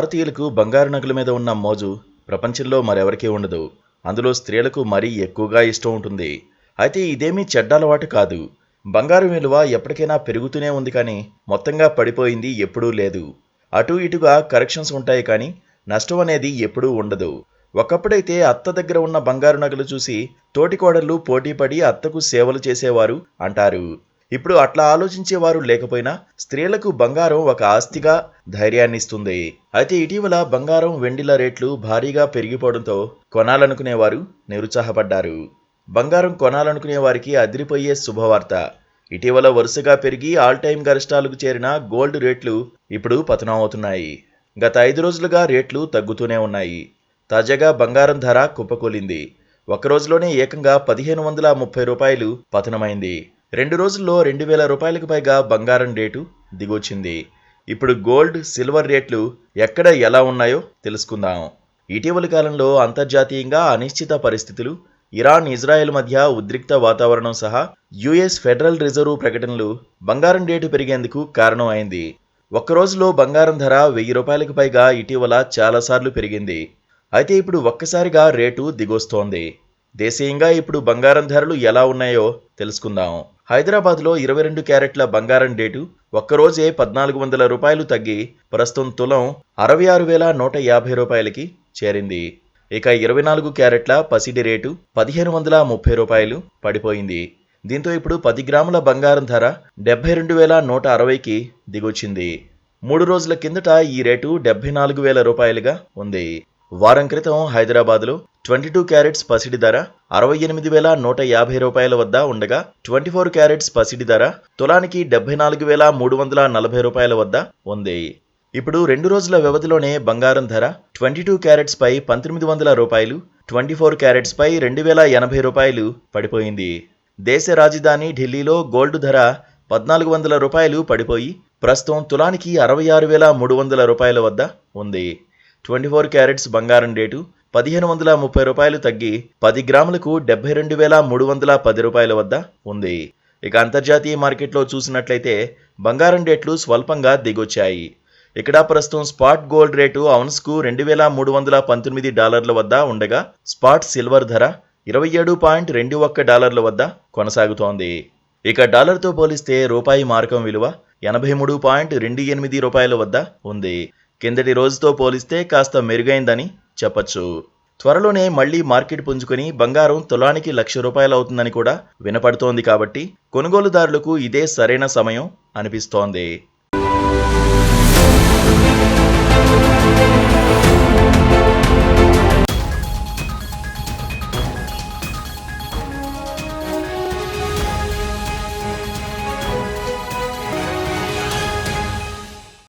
భారతీయులకు బంగారు నగల మీద ఉన్న మోజు ప్రపంచంలో మరెవరికీ ఉండదు. అందులో స్త్రీలకు మరీ ఎక్కువగా ఇష్టం ఉంటుంది. అయితే ఇదేమీ చెడ్డ అలవాటు కాదు. బంగారం విలువ ఎప్పటికైనా పెరుగుతూనే ఉంది, కానీ మొత్తంగా పడిపోయింది ఎప్పుడూ లేదు. అటు ఇటుగా కరెక్షన్స్ ఉంటాయి, కానీ నష్టం అనేది ఎప్పుడూ ఉండదు. ఒకప్పుడైతే అత్త దగ్గర ఉన్న బంగారు నగలు చూసి తోటికోడళ్ళు పోటీపడి అత్తకు సేవలు చేసేవారు అంటారు. ఇప్పుడు అట్లా ఆలోచించేవారు లేకపోయినా స్త్రీలకు బంగారం ఒక ఆస్తిగా ధైర్యాన్ని ఇస్తుంది. అయితే ఇటీవల బంగారం వెండిల రేట్లు భారీగా పెరిగిపోవడంతో కొనాలనుకునేవారు నిరుత్సాహపడ్డారు. బంగారం కొనాలనుకునే వారికి అదిరిపోయే శుభవార్త. ఇటీవల వరుసగా పెరిగి ఆల్ టైమ్ గరిష్టాలకు చేరిన గోల్డ్ రేట్లు ఇప్పుడు పతనం అవుతున్నాయి. గత 5 రోజులుగా రేట్లు తగ్గుతూనే ఉన్నాయి. తాజాగా బంగారం ధర కుప్పకూలింది. ఒక్కరోజులోనే ఏకంగా 1530 రూపాయలు పతనమైంది. 2 రోజుల్లో 2000 రూపాయలకు పైగా బంగారం రేటు దిగొచ్చింది. ఇప్పుడు గోల్డ్, సిల్వర్ రేట్లు ఎక్కడ ఎలా ఉన్నాయో తెలుసుకుందాం. ఇటీవలి కాలంలో అంతర్జాతీయంగా అనిశ్చిత పరిస్థితులు, ఇరాన్, ఇజ్రాయెల్ మధ్య ఉద్రిక్త వాతావరణం సహా యుఎస్ ఫెడరల్ రిజర్వ్ ప్రకటనలు బంగారం రేటు పెరిగేందుకు కారణం అయింది. ఒక్కరోజులో బంగారం ధర 1000 రూపాయలకు పైగా ఇటీవల చాలాసార్లు పెరిగింది. అయితే ఇప్పుడు ఒక్కసారిగా రేటు దిగొస్తోంది. దేశీయంగా ఇప్పుడు బంగారం ధరలు ఎలా ఉన్నాయో తెలుసుకుందాం. హైదరాబాద్లో 22 క్యారెట్ల బంగారం రేటు ఒక్కరోజే 1400 రూపాయలు తగ్గి ప్రస్తుతం తులం 66,150 రూపాయలకి చేరింది. ఇక 24 క్యారెట్ల పసిడి రేటు 1530 రూపాయలు పడిపోయింది. దీంతో ఇప్పుడు 10 గ్రాముల బంగారం ధర 72,160కి దిగొచ్చింది. 3 రోజుల కిందట ఈ రేటు 74,000 రూపాయలుగా ఉంది. వారం క్రితం హైదరాబాద్లో 22 క్యారెట్స్ పసిడి ధర 68,150 రూపాయల వద్ద ఉండగా 24 క్యారెట్స్ పసిడి ధర తులానికి 74,340 రూపాయల వద్ద ఉంది. ఇప్పుడు 2 రోజుల వ్యవధిలోనే బంగారం ధర 22 క్యారెట్స్ పై 1900 రూపాయలు, 24 క్యారెట్స్ పై 2080 రూపాయలు పడిపోయింది. దేశ రాజధాని ఢిల్లీలో గోల్డ్ ధర 1400 రూపాయలు పడిపోయి ప్రస్తుతం తులానికి 66,300 రూపాయల వద్ద ఉంది. 24 క్యారెట్స్ బంగారం రేటు 1530 రూపాయలు తగ్గి 10 గ్రాములకు 72,310 రూపాయల వద్ద ఉంది. ఇక అంతర్జాతీయ మార్కెట్లో చూసినట్లయితే బంగారం రేట్లు స్వల్పంగా దిగొచ్చాయి. ఇక్కడ ప్రస్తుతం స్పాట్ గోల్డ్ రేటు ఔన్స్కు $2,319 వద్ద ఉండగా స్పాట్ సిల్వర్ ధర $27.21 వద్ద కొనసాగుతోంది. ఇక డాలర్తో పోలిస్తే రూపాయి మారకం విలువ 83.28 రూపాయల వద్ద ఉంది. కిందటి రోజుతో పోలిస్తే కాస్త మెరుగైందని చెప్పచ్చు. త్వరలోనే మళ్లీ మార్కెట్ పుంజుకొని బంగారం తులానికి 1,00,000 రూపాయలు అవుతుందని కూడా వినపడుతోంది. కాబట్టి కొనుగోలుదారులకు ఇదే సరైన సమయం అనిపిస్తోంది.